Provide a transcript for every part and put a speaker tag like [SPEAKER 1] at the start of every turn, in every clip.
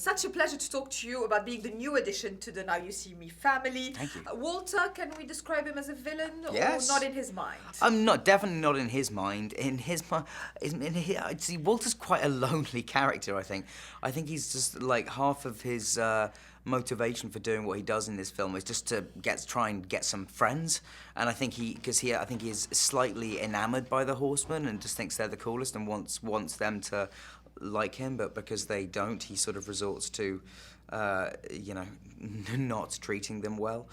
[SPEAKER 1] Such a pleasure to talk to you about being the new addition to the Now You See Me family.
[SPEAKER 2] Thank you.
[SPEAKER 1] Walter, can we describe him as a villain
[SPEAKER 2] Yes.
[SPEAKER 1] or not in his mind?
[SPEAKER 2] I'm definitely not in his mind. See, Walter's quite a lonely character, I think. I think he's just like half of his motivation for doing what he does in this film is just to try and get some friends. And I think he is slightly enamored by the Horsemen and just thinks they're the coolest and wants them to like him, but because they don't, he sort of resorts to, not treating them well.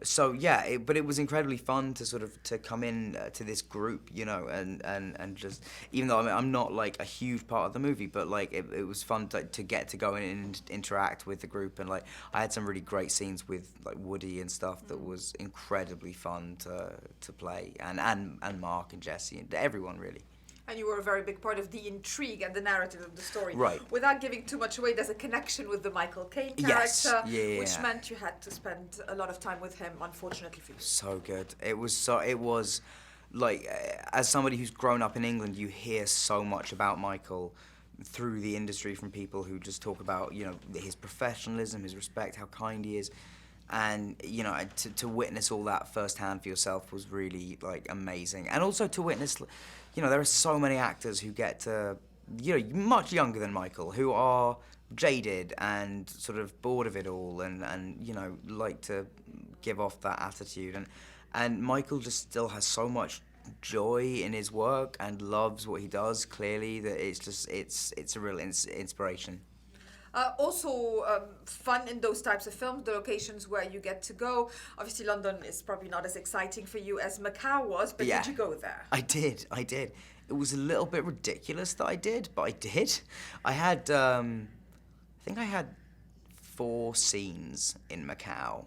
[SPEAKER 2] So yeah, but it was incredibly fun to come in to this group, and just, even though I'm not like a huge part of the movie, but like it was fun to get to go in and interact with the group, and like I had some really great scenes with like Woody and stuff that was incredibly fun to play, and Mark and Jesse and everyone really.
[SPEAKER 1] And you were a very big part of the intrigue and the narrative of the story.
[SPEAKER 2] Right.
[SPEAKER 1] Without giving too much away, there's a connection with the Michael Caine character,
[SPEAKER 2] yes.
[SPEAKER 1] which meant you had to spend a lot of time with him, unfortunately for you.
[SPEAKER 2] So good. It was like, as somebody who's grown up in England, you hear so much about Michael through the industry from people who just talk about, his professionalism, his respect, how kind he is. And, to witness all that firsthand for yourself was really, like, amazing. And also to witness, there are so many actors who get to, much younger than Michael, who are jaded and sort of bored of it all and like to give off that attitude. And Michael just still has so much joy in his work and loves what he does, clearly, that it's a real inspiration.
[SPEAKER 1] Also fun in those types of films, the locations where you get to go. Obviously, London is probably not as exciting for you as Macau was, but
[SPEAKER 2] yeah,
[SPEAKER 1] did you go there?
[SPEAKER 2] I did. It was a little bit ridiculous that I did, but I did. I had, I think I had 4 scenes in Macau.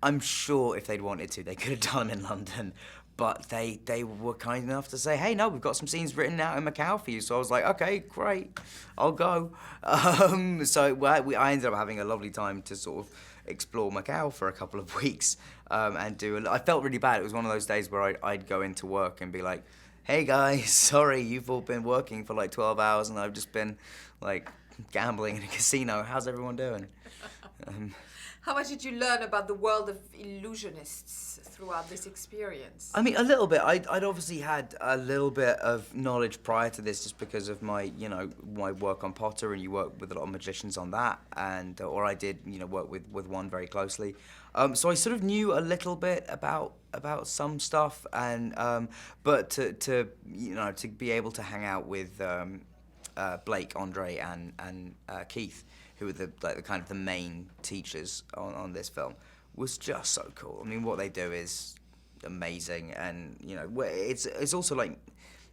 [SPEAKER 2] I'm sure if they'd wanted to, they could have done them in London. But they were kind enough to say, hey, no, we've got some scenes written out in Macau for you. So I was like, okay, great, I'll go. So I ended up having a lovely time to sort of explore Macau for a couple of weeks and I felt really bad. It was one of those days where I'd go into work and be like, hey guys, sorry, you've all been working for like 12 hours and I've just been like gambling in a casino. How's everyone doing?
[SPEAKER 1] How much did you learn about the world of illusionists throughout this experience?
[SPEAKER 2] I mean, a little bit. I'd obviously had a little bit of knowledge prior to this just because of my, my work on Potter, and you work with a lot of magicians on that, or I did, work with one very closely. So I sort of knew a little bit about some stuff, and but to be able to hang out with Blake, Andre, and Keith, who were the kind of the main teachers on this film, was just so cool. I mean, what they do is amazing, and it's also like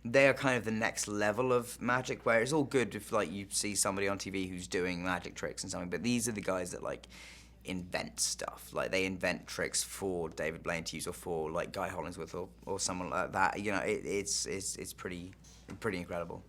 [SPEAKER 2] they're kind of the next level of magic, where it's all good if like you see somebody on TV who's doing magic tricks and something, but these are the guys that like invent stuff. Like they invent tricks for David Blaine to use, or for like Guy Hollingsworth or someone like that. It's pretty incredible.